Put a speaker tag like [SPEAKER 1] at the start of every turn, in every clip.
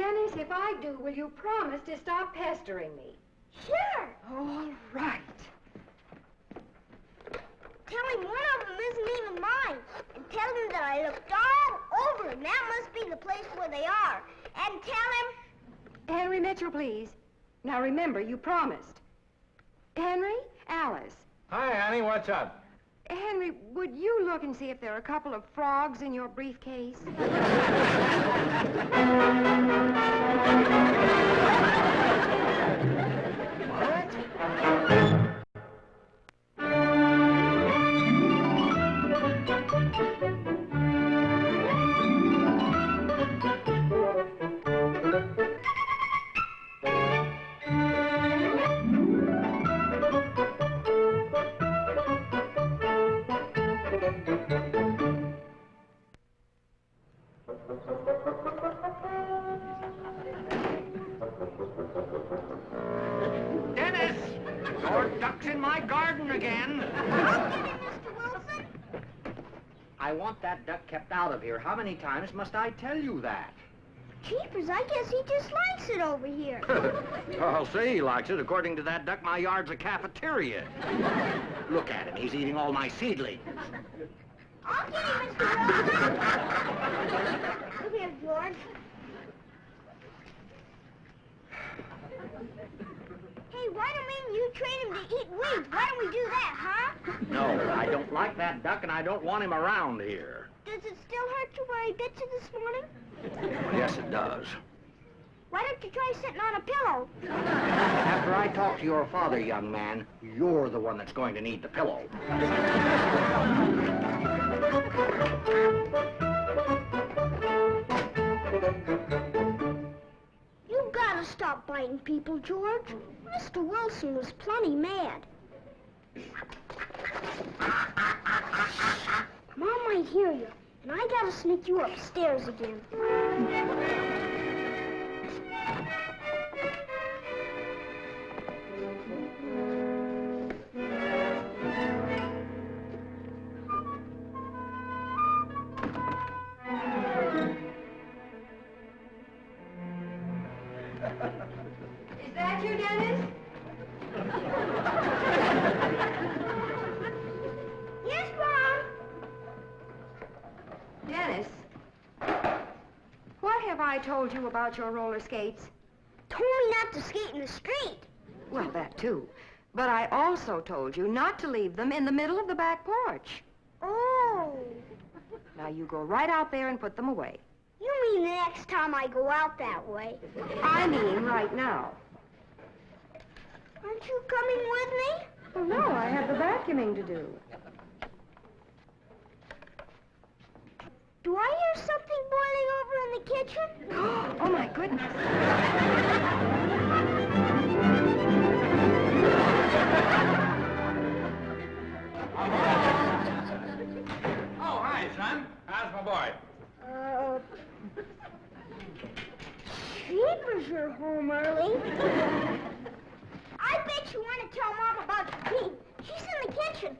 [SPEAKER 1] Dennis, if I do, will you promise to stop pestering me?
[SPEAKER 2] Sure.
[SPEAKER 1] All right.
[SPEAKER 2] Tell him one of them isn't even mine. And tell him that I looked all over and that must be the place where they are. And tell him...
[SPEAKER 1] Henry Mitchell, please. Now remember, you promised. Henry, Alice.
[SPEAKER 3] Hi, Annie, what's up?
[SPEAKER 1] Henry, would you look and see if there are a couple of frogs in your briefcase?
[SPEAKER 4] Dennis! More ducks in my garden again.
[SPEAKER 2] I'll get him, Mr. Wilson.
[SPEAKER 4] I want that duck kept out of here. How many times must I tell you that?
[SPEAKER 2] Jeepers, I guess he just likes it over here.
[SPEAKER 4] I'll say he likes it. According to that duck, my yard's a cafeteria. Look at him. He's eating all my seedlings.
[SPEAKER 2] I'll get him, Mr. Wilson. Come here, George. Hey, why don't you train him to eat weeds? Why don't we do that, huh?
[SPEAKER 4] No, I don't like that duck, and I don't want him around here.
[SPEAKER 2] Does it still hurt you where he bit you this morning?
[SPEAKER 4] Yes, it does.
[SPEAKER 2] Why don't you try sitting on a pillow?
[SPEAKER 4] After I talk to your father, young man, you're the one that's going to need the pillow.
[SPEAKER 2] You gotta stop biting people, George. Mr. Wilson was plenty mad. Mom might hear you, and I gotta sneak you upstairs again.
[SPEAKER 1] Is that you, Dennis?
[SPEAKER 2] Yes, Mom?
[SPEAKER 1] Dennis, what have I told you about your roller skates?
[SPEAKER 2] Told me not to skate in the street.
[SPEAKER 1] Well, that too. But I also told you not to leave them in the middle of the back porch.
[SPEAKER 2] Oh.
[SPEAKER 1] Now you go right out there and put them away.
[SPEAKER 2] You mean the next time I go out that way?
[SPEAKER 1] I mean right now.
[SPEAKER 2] Aren't you coming with me?
[SPEAKER 1] Oh, no, I have the vacuuming to do.
[SPEAKER 2] Do I hear something boiling over in the kitchen?
[SPEAKER 1] Oh, my goodness.
[SPEAKER 3] Oh, hi, son. How's my boy?
[SPEAKER 2] Jeepers, you're home early. I bet you want to tell Mom about the tea. She's in the kitchen.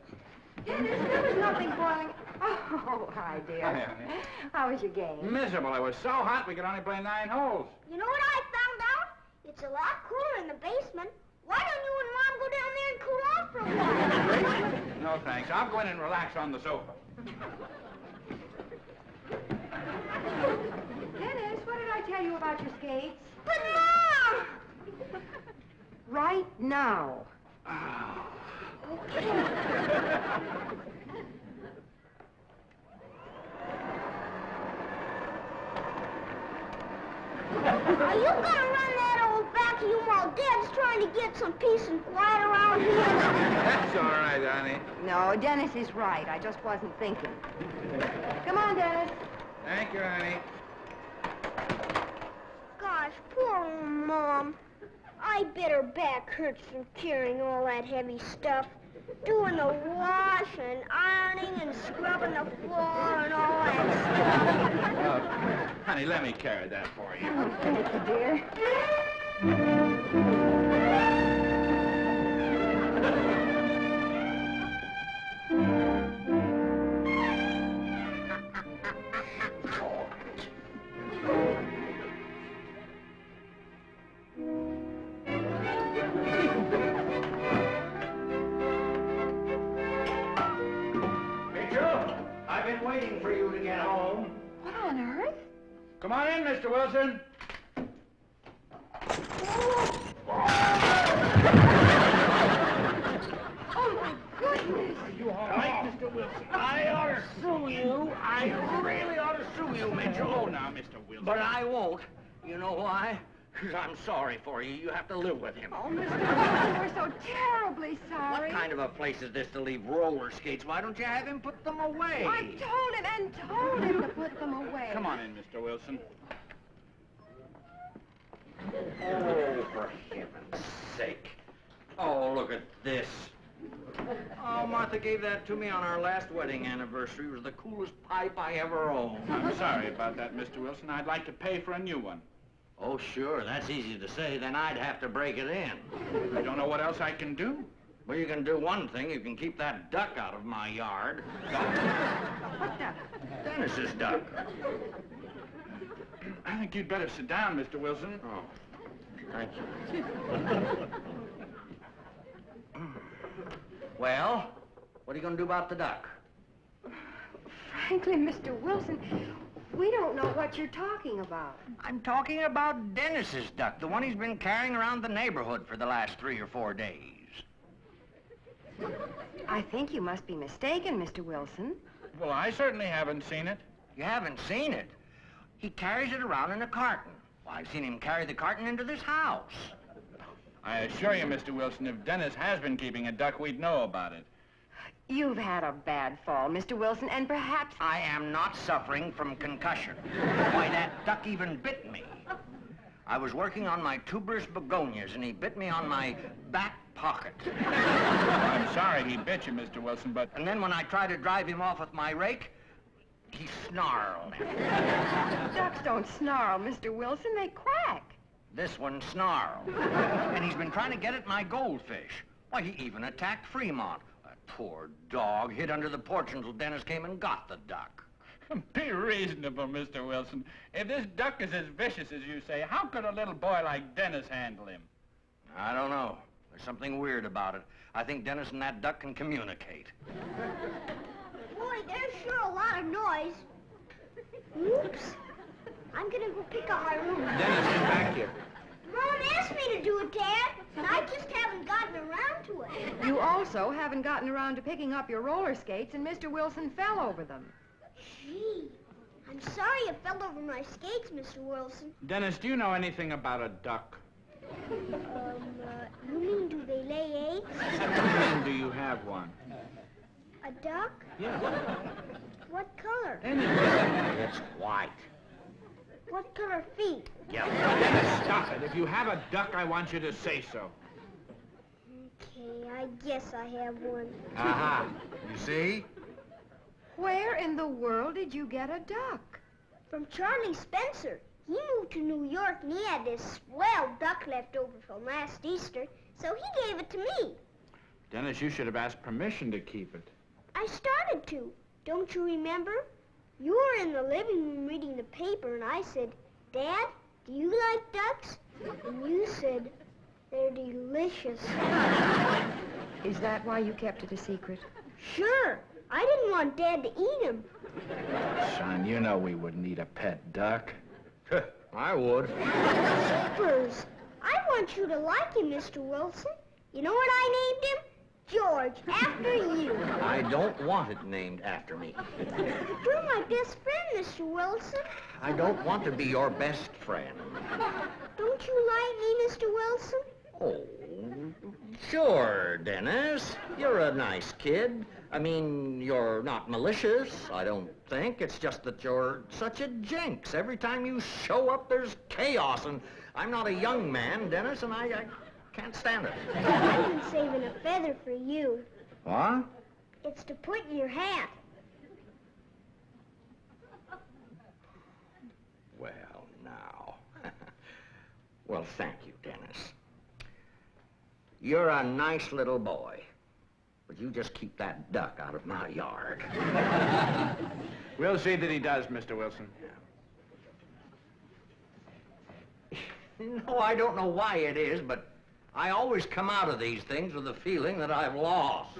[SPEAKER 1] Dennis, there was nothing boiling. Oh, hi, dear.
[SPEAKER 3] Hi, honey.
[SPEAKER 1] How was your game?
[SPEAKER 3] Miserable. It was so hot we could only play 9 holes.
[SPEAKER 2] You know what I found out? It's a lot cooler in the basement. Why don't you and Mom go down there and cool off for a while?
[SPEAKER 3] No, thanks. I'll go in and relax on the sofa.
[SPEAKER 1] Dennis, what did I tell you about your skates?
[SPEAKER 2] But Mom!
[SPEAKER 1] Right now.
[SPEAKER 2] Are you gonna run that old vacuum while Dad's trying to get some peace and quiet around here?
[SPEAKER 3] That's all right, honey.
[SPEAKER 1] No, Dennis is right. I just wasn't thinking. Come on, Dennis.
[SPEAKER 3] Thank you, honey.
[SPEAKER 2] Gosh, poor old Mom. I bet her back hurts from carrying all that heavy stuff. Doing the washing, ironing, and scrubbing the floor and all that stuff.
[SPEAKER 3] Honey, let me carry that for you.
[SPEAKER 1] Oh, thank you, dear.
[SPEAKER 4] you to get home.
[SPEAKER 1] What on earth?
[SPEAKER 3] Come on in, Mr. Wilson.
[SPEAKER 1] Oh, my goodness.
[SPEAKER 3] You all right, Mr. Wilson?
[SPEAKER 4] I ought to sue you. I really ought to sue you, Mitchell.
[SPEAKER 3] Oh, now, Mr. Wilson.
[SPEAKER 4] But I won't. You know why? Because I'm sorry for you. You have to live with him.
[SPEAKER 1] Oh, Mr. Wilson, we're so terribly sorry.
[SPEAKER 4] What kind of a place is this to leave roller skates? Why don't you have him put them away?
[SPEAKER 1] I told him and told him to put them away.
[SPEAKER 3] Come on in, Mr. Wilson.
[SPEAKER 4] Oh, for heaven's sake. Oh, look at this. Oh, Martha gave that to me on our last wedding anniversary. It was the coolest pipe I ever owned.
[SPEAKER 3] I'm sorry about that, Mr. Wilson. I'd like to pay for a new one.
[SPEAKER 4] Oh, sure, that's easy to say. Then I'd have to break it in.
[SPEAKER 3] I don't know what else I can do.
[SPEAKER 4] Well, you can do one thing. You can keep that duck out of my yard.
[SPEAKER 1] What duck?
[SPEAKER 4] Dennis's duck.
[SPEAKER 3] I think you'd better sit down, Mr. Wilson.
[SPEAKER 4] Oh, thank you. Well, what are you going to do about the duck?
[SPEAKER 1] Frankly, Mr. Wilson, we don't know what you're talking about.
[SPEAKER 4] I'm talking about Dennis's duck, the one he's been carrying around the neighborhood for the last 3 or 4 days.
[SPEAKER 1] I think you must be mistaken, Mr. Wilson.
[SPEAKER 3] Well, I certainly haven't seen it.
[SPEAKER 4] You haven't seen it? He carries it around in a carton. Well, I've seen him carry the carton into this house.
[SPEAKER 3] I assure you, Mr. Wilson, if Dennis has been keeping a duck, we'd know about it.
[SPEAKER 1] You've had a bad fall, Mr. Wilson, and perhaps...
[SPEAKER 4] I am not suffering from concussion. Why, that duck even bit me. I was working on my tuberous begonias, and he bit me on my back pocket.
[SPEAKER 3] I'm sorry he bit you, Mr. Wilson, but...
[SPEAKER 4] And then when I tried to drive him off with my rake, he snarled.
[SPEAKER 1] Ducks don't snarl, Mr. Wilson. They quack.
[SPEAKER 4] This one snarled. And he's been trying to get at my goldfish. Why, he even attacked Fremont. That poor dog hid under the porch until Dennis came and got the duck.
[SPEAKER 3] Be reasonable, Mr. Wilson. If this duck is as vicious as you say, how could a little boy like Dennis handle him?
[SPEAKER 4] I don't know. There's something weird about it. I think Dennis and that duck can communicate.
[SPEAKER 2] Boy, there's sure a lot of noise. Oops. I'm gonna go pick up my room.
[SPEAKER 3] Dennis, get back here.
[SPEAKER 2] Mom asked me to do it, Dad, and I just haven't gotten around to it.
[SPEAKER 1] You also haven't gotten around to picking up your roller skates, and Mr. Wilson fell over them.
[SPEAKER 2] Gee, I'm sorry I fell over my skates, Mr. Wilson.
[SPEAKER 3] Dennis, do you know anything about a duck?
[SPEAKER 2] You mean do they lay eggs?
[SPEAKER 3] And do you have one?
[SPEAKER 2] A duck?
[SPEAKER 3] Yeah.
[SPEAKER 2] What color?
[SPEAKER 4] It's white.
[SPEAKER 2] What color feet?
[SPEAKER 4] Yeah.
[SPEAKER 3] Dennis, stop it. If you have a duck, I want you to say so.
[SPEAKER 2] Okay, I guess I have one.
[SPEAKER 4] Aha. You see?
[SPEAKER 1] Where in the world did you get a duck?
[SPEAKER 2] From Charlie Spencer. He moved to New York and he had this swell duck left over from last Easter, so he gave it to me.
[SPEAKER 3] Dennis, you should have asked permission to keep it.
[SPEAKER 2] I started to. Don't you remember? You were in the living room reading the paper and I said, Dad, do you like ducks? And you said, they're delicious.
[SPEAKER 1] Is that why you kept it a secret?
[SPEAKER 2] Sure. I didn't want Dad to eat them.
[SPEAKER 3] Son, you know we wouldn't eat a pet duck.
[SPEAKER 4] I would.
[SPEAKER 2] Jeepers. I want you to like him, Mr. Wilson. You know what I named him? George, after you.
[SPEAKER 4] I don't want it named after me.
[SPEAKER 2] You're my best friend, Mr. Wilson.
[SPEAKER 4] I don't want to be your best friend.
[SPEAKER 2] Don't you like me, Mr. Wilson?
[SPEAKER 4] Oh, sure, Dennis. You're a nice kid. I mean, you're not malicious, I don't think. It's just that you're such a jinx. Every time you show up, there's chaos, and I'm not a young man, Dennis, and I can't stand it.
[SPEAKER 2] I've been saving a feather for you.
[SPEAKER 4] What?
[SPEAKER 2] It's to put in your hat.
[SPEAKER 4] Well, now. Well, thank you, Dennis. You're a nice little boy. But you just keep that duck out of my yard.
[SPEAKER 3] We'll see that he does, Mr. Wilson.
[SPEAKER 4] No, I don't know why it is, but I always come out of these things with a feeling that I've lost.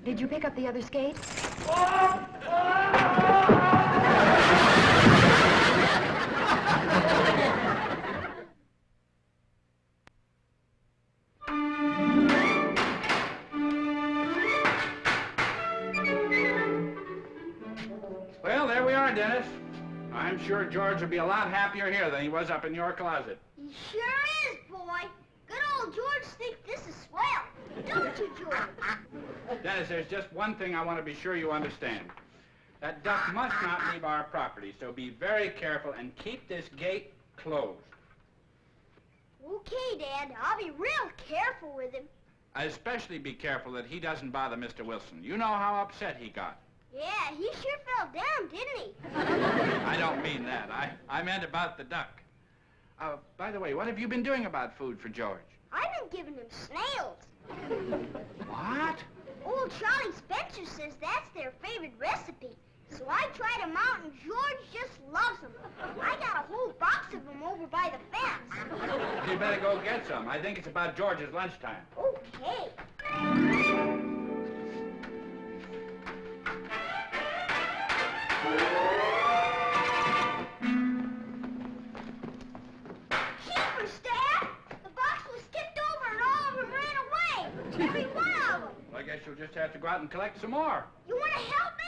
[SPEAKER 1] Did you pick up the other skates?
[SPEAKER 3] Well, there we are, Dennis. I'm sure George will be a lot happier here than he was up in your closet.
[SPEAKER 2] He sure is, boy. Good old George thinks this is swell. Don't you, George?
[SPEAKER 3] Dennis, there's just one thing I want to be sure you understand. That duck must not leave our property, so be very careful and keep this gate closed.
[SPEAKER 2] Okay, Dad. I'll be real careful with him.
[SPEAKER 3] Especially be careful that he doesn't bother Mr. Wilson. You know how upset he got.
[SPEAKER 2] Yeah, he sure fell down, didn't he?
[SPEAKER 3] I don't mean that. I meant about the duck. By the way, what have you been doing about food for George?
[SPEAKER 2] I've been giving him snails.
[SPEAKER 3] What?
[SPEAKER 2] Old Charlie Spencer says that's their favorite recipe. So I tried them out, and George just loves them. I got a whole box of them over by the fence.
[SPEAKER 3] You better go get some. I think it's about George's lunchtime.
[SPEAKER 2] Okay. Jeepers, Dad! The box was tipped over and all of them ran away. Every one of them.
[SPEAKER 3] Well, I guess you'll just have to go out and collect some more.
[SPEAKER 2] You want to help me?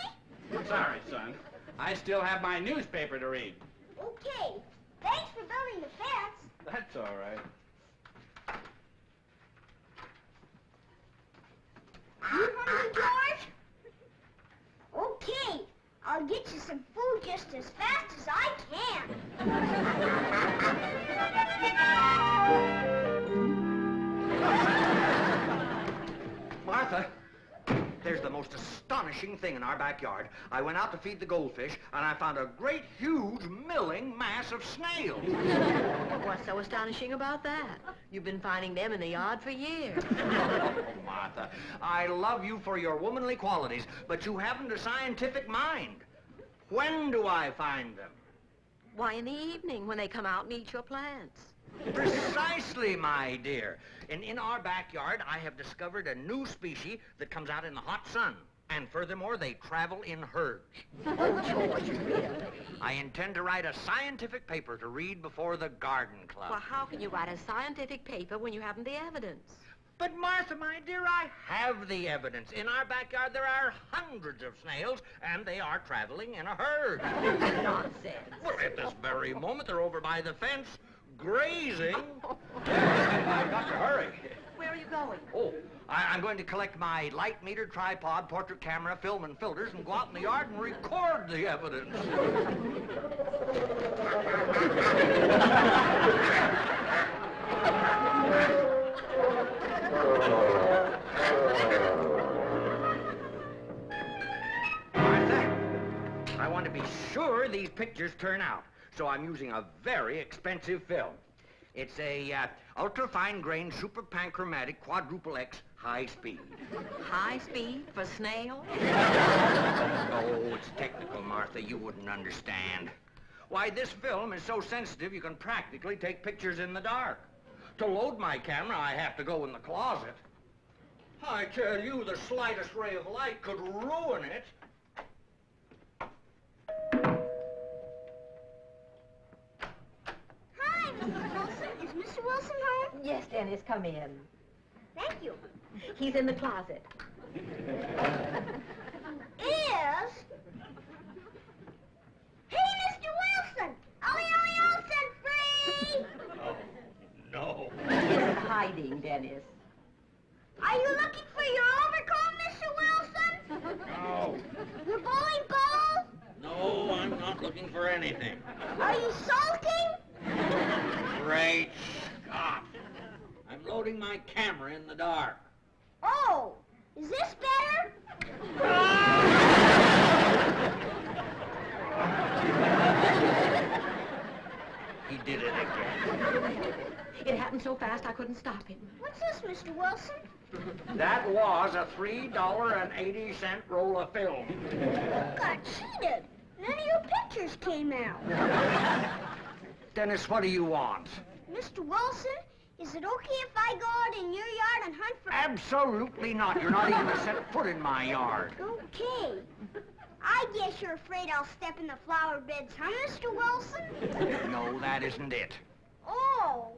[SPEAKER 3] Sorry, son. I still have my newspaper to read.
[SPEAKER 2] Okay. Thanks for building the fence.
[SPEAKER 3] That's all right.
[SPEAKER 2] You hungry, George? Okay. I'll get you some food just as fast as I can.
[SPEAKER 4] Martha, there's the most astonishing thing in our backyard. I went out to feed the goldfish, and I found a great, huge, milling mass of snails.
[SPEAKER 5] What's so astonishing about that? You've been finding them in the yard for years.
[SPEAKER 4] Oh, Martha, I love you for your womanly qualities, but you haven't a scientific mind. When do I find them?
[SPEAKER 5] Why, in the evening, when they come out and eat your plants.
[SPEAKER 4] Precisely, my dear. And in our backyard, I have discovered a new species that comes out in the hot sun. And furthermore, they travel in herds.
[SPEAKER 5] Oh, George, really?
[SPEAKER 4] I intend to write a scientific paper to read before the garden club.
[SPEAKER 5] Well, how can you write a scientific paper when you haven't the evidence?
[SPEAKER 4] But, Martha, my dear, I have the evidence. In our backyard, there are hundreds of snails, and they are traveling in a herd.
[SPEAKER 5] Nonsense.
[SPEAKER 4] Well, at this very moment, they're over by the fence, grazing.
[SPEAKER 3] I've got to hurry.
[SPEAKER 5] Where are you going?
[SPEAKER 4] Oh, I'm going to collect my light meter, tripod, portrait camera, film, and filters, and go out in the yard and record the evidence. Martha, I want to be sure these pictures turn out, so I'm using a very expensive film. It's a ultra-fine grain, super panchromatic, quadruple X, high speed.
[SPEAKER 5] High speed for snail?
[SPEAKER 4] Oh, it's technical, Martha. You wouldn't understand. Why, this film is so sensitive you can practically take pictures in the dark. To load my camera, I have to go in the closet. I tell you, the slightest ray of light could ruin it.
[SPEAKER 2] Hi, Mr. Wilson. Is Mr. Wilson home?
[SPEAKER 5] Yes, Dennis, come in.
[SPEAKER 2] Thank you.
[SPEAKER 5] He's in the closet.
[SPEAKER 2] Is... Hey, Mr. Wilson! Ollie, Ollie, Olsen, free!
[SPEAKER 4] Oh, no.
[SPEAKER 5] He's hiding, Dennis.
[SPEAKER 2] Are you looking for your overcoat, Mr. Wilson?
[SPEAKER 4] No.
[SPEAKER 2] Your bowling ball?
[SPEAKER 4] No, I'm not looking for anything.
[SPEAKER 2] Are you sulking?
[SPEAKER 4] Great Scott. I'm loading my camera in the dark.
[SPEAKER 2] Oh, is this better?
[SPEAKER 4] He did it again.
[SPEAKER 5] It happened so fast I couldn't stop him.
[SPEAKER 2] What's this, Mr. Wilson?
[SPEAKER 4] That was a $3.80 roll of film.
[SPEAKER 2] Got cheated. None of your pictures came out.
[SPEAKER 4] Dennis, what do you want?
[SPEAKER 2] Mr. Mr. Wilson, is it okay if I go out in your yard and hunt for...
[SPEAKER 4] Absolutely not. You're not even to set foot in my yard.
[SPEAKER 2] Okay. I guess you're afraid I'll step in the flower beds, huh, Mr. Wilson?
[SPEAKER 4] No, that isn't it.
[SPEAKER 2] Oh,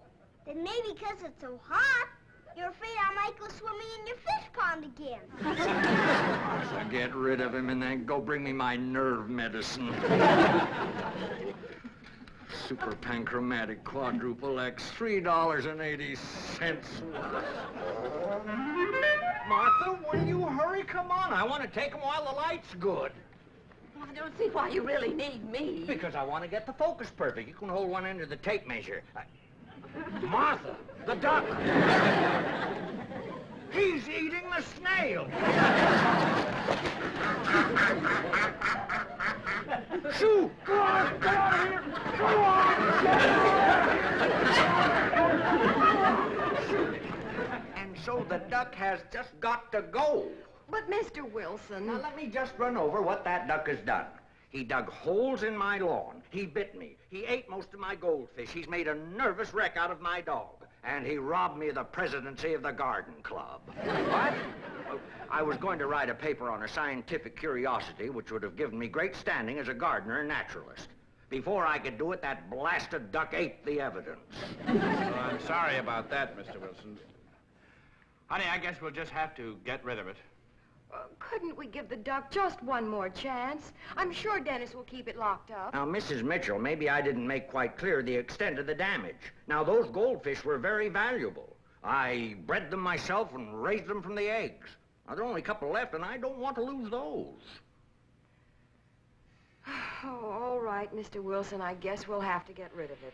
[SPEAKER 2] then maybe because it's so hot, you're afraid I might go swimming in your fish pond again.
[SPEAKER 4] Martha, get rid of him and then go bring me my nerve medicine. Super Panchromatic Quadruple X, $3.80. Martha, will you hurry? Come on. I want to take him while the light's good.
[SPEAKER 5] I don't see why you really need me.
[SPEAKER 4] Because I want to get the focus perfect. You can hold one end of the tape measure. Martha, the duck. He's eating the snail. Shoo! Go on! Get out of here! Go on! And so the duck has just got to go.
[SPEAKER 1] But, Mr. Wilson...
[SPEAKER 4] Now, let me just run over what that duck has done. He dug holes in my lawn. He bit me. He ate most of my goldfish. He's made a nervous wreck out of my dog. And he robbed me of the presidency of the garden club. What? I was going to write a paper on a scientific curiosity which would have given me great standing as a gardener and naturalist. Before I could do it, that blasted duck ate the evidence.
[SPEAKER 3] Well, I'm sorry about that, Mr. Wilson. Honey, I guess we'll just have to get rid of it.
[SPEAKER 1] Couldn't we give the duck just one more chance? I'm sure Dennis will keep it locked up.
[SPEAKER 4] Now, Mrs. Mitchell, maybe I didn't make quite clear the extent of the damage. Now, those goldfish were very valuable. I bred them myself and raised them from the eggs. Now, there are only a couple left, and I don't want to lose those.
[SPEAKER 1] Oh, all right, Mr. Wilson. I guess we'll have to get rid of it.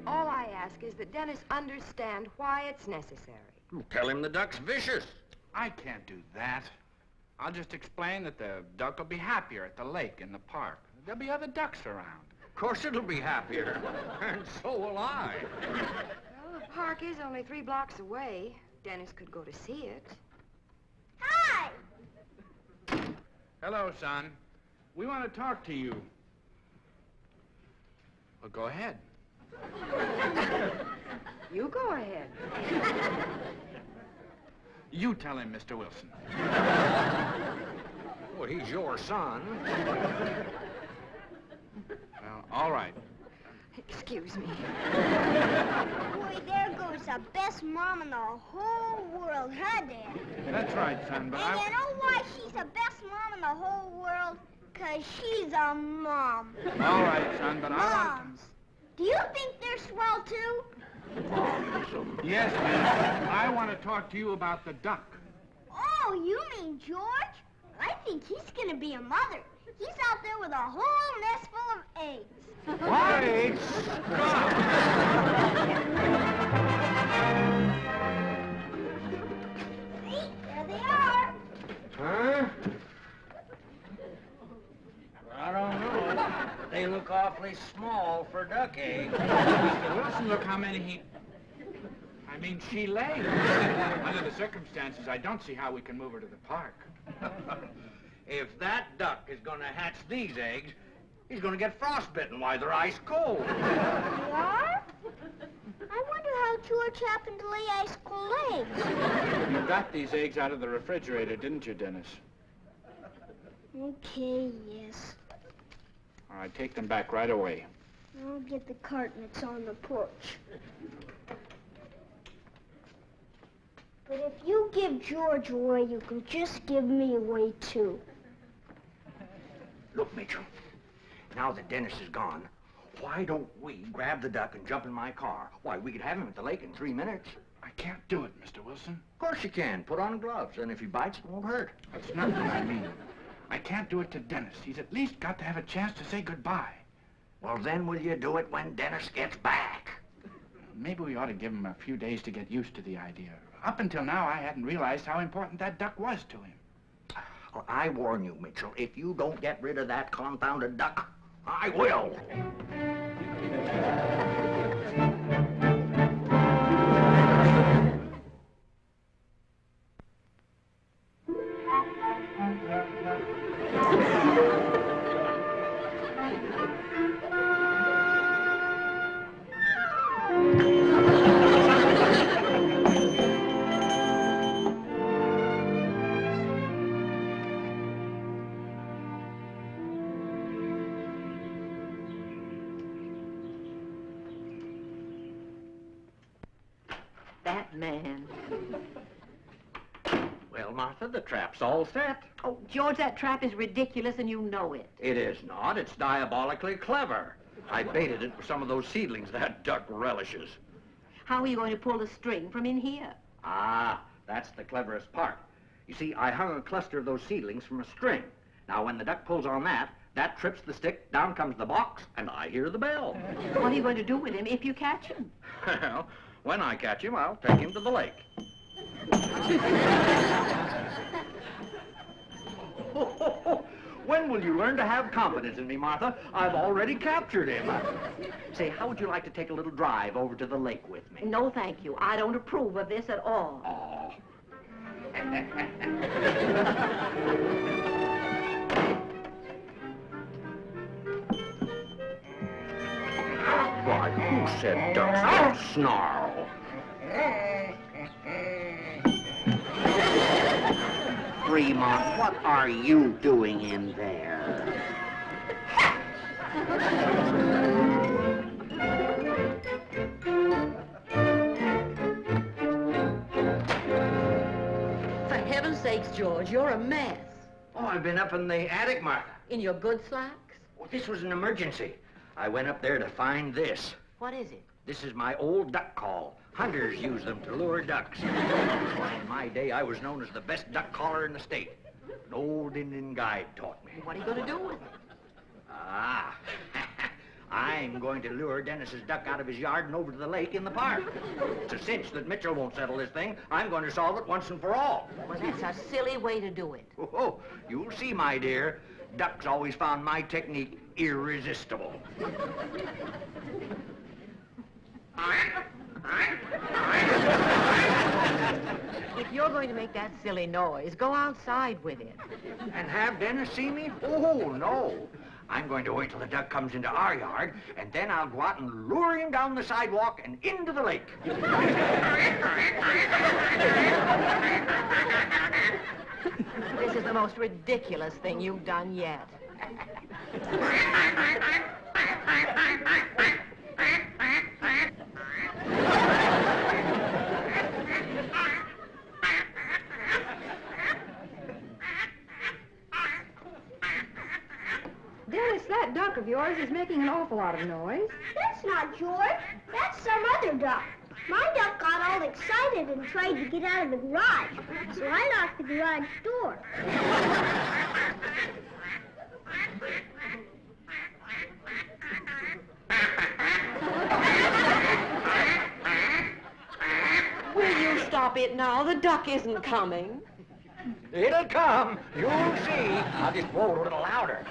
[SPEAKER 1] All I ask is that Dennis understand why it's necessary.
[SPEAKER 4] Tell him the duck's vicious.
[SPEAKER 3] I can't do that. I'll just explain that the duck will be happier at the lake in the park. There'll be other ducks around.
[SPEAKER 4] Of course it'll be happier. And so will I.
[SPEAKER 1] Well, the park is only 3 blocks away. Dennis could go to see it.
[SPEAKER 2] Hi!
[SPEAKER 3] Hello, son. We want to talk to you. Well, go ahead.
[SPEAKER 1] You go ahead.
[SPEAKER 3] You tell him, Mr. Wilson.
[SPEAKER 4] Well, he's your son.
[SPEAKER 3] Well, all right.
[SPEAKER 1] Excuse me.
[SPEAKER 2] Boy, there goes the best mom in the whole world, huh, Dad?
[SPEAKER 3] That's right, son, but
[SPEAKER 2] And you know why she's the best mom in the whole world? 'Cause she's a mom.
[SPEAKER 3] All right, son, but I want...
[SPEAKER 2] Moms. Do you think they're swell, too?
[SPEAKER 3] Yes, ma'am. I want to talk to you about the duck.
[SPEAKER 2] Oh, you mean George? I think he's gonna be a mother. He's out there with a whole nest full of eggs.
[SPEAKER 4] Wait!
[SPEAKER 2] See? There they are.
[SPEAKER 4] Huh? I don't know. They look awfully small for duck eggs.
[SPEAKER 3] Mr. Wilson, look how many she laid. Under the circumstances, I don't see how we can move her to the park.
[SPEAKER 4] If that duck is going to hatch these eggs, he's going to get frostbitten. Why, they're ice cold.
[SPEAKER 2] They are? I wonder how George happened to lay ice cold eggs.
[SPEAKER 3] You got these eggs out of the refrigerator, didn't you, Dennis?
[SPEAKER 2] Okay, yes.
[SPEAKER 3] All right, take them back right away.
[SPEAKER 2] I'll get the cart and it's on the porch. But if you give George away, you can just give me away, too.
[SPEAKER 4] Look, Mitchell, now that Dennis is gone, why don't we grab the duck and jump in my car? Why, we could have him at the lake in 3 minutes.
[SPEAKER 3] I can't do it, Mr. Wilson.
[SPEAKER 4] Of course you can. Put on gloves, and if he bites, it won't hurt.
[SPEAKER 3] That's not what I mean. I can't do it to Dennis. He's at least got to have a chance to say goodbye.
[SPEAKER 4] Well, then will you do it when Dennis gets back?
[SPEAKER 3] Maybe we ought to give him a few days to get used to the idea. Up until now, I hadn't realized how important that duck was to him.
[SPEAKER 4] Well, I warn you, Mitchell, if you don't get rid of that confounded duck, I will.
[SPEAKER 5] man.
[SPEAKER 4] Well, Martha, the trap's all set.
[SPEAKER 5] Oh, George, that trap is ridiculous and you know it.
[SPEAKER 4] It is not. It's diabolically clever. I baited it with some of those seedlings that duck relishes.
[SPEAKER 5] How are you going to pull the string from in here?
[SPEAKER 4] Ah, that's the cleverest part. You see, I hung a cluster of those seedlings from a string. Now, when the duck pulls on that trips the stick, down comes the box, and I hear the bell.
[SPEAKER 5] What are you going to do with him if you catch him?
[SPEAKER 4] Well, when I catch him, I'll take him to the lake. When will you learn to have confidence in me, Martha? I've already captured him. Say, how would you like to take a little drive over to the lake with me?
[SPEAKER 5] No, thank you. I don't approve of this at all.
[SPEAKER 4] Oh. Why, who said ducks don't snarl? Fremont, what are you doing in there?
[SPEAKER 5] For heaven's sakes, George, you're a mess.
[SPEAKER 4] Oh, I've been up in the attic, Martha.
[SPEAKER 5] In your good slacks?
[SPEAKER 4] Oh, this was an emergency. I went up there to find this.
[SPEAKER 5] What is it?
[SPEAKER 4] This is my old duck call. Hunters use them to lure ducks. In my day, I was known as the best duck caller in the state. An old Indian guide taught me.
[SPEAKER 5] What are you going to do with it?
[SPEAKER 4] Ah, I'm going to lure Dennis's duck out of his yard and over to the lake in the park. It's a cinch that Mitchell won't settle this thing. I'm going to solve it once and for all.
[SPEAKER 5] Well, that's a silly way to do it.
[SPEAKER 4] Oh, you'll see, my dear. Ducks always found my technique irresistible.
[SPEAKER 5] If you're going to make that silly noise, go outside with it.
[SPEAKER 4] And have Dennis see me? Oh, no. I'm going to wait till the duck comes into our yard, and then I'll go out and lure him down the sidewalk and into the lake.
[SPEAKER 5] This is the most ridiculous thing you've done yet.
[SPEAKER 1] Dennis, that duck of yours is making an awful lot of noise.
[SPEAKER 2] That's not George. That's some other duck. My duck got all excited and tried to get out of the garage, so I locked the garage door.
[SPEAKER 5] Will you stop it now? The duck isn't coming.
[SPEAKER 4] It'll come. You'll see. I'll just roll a little louder.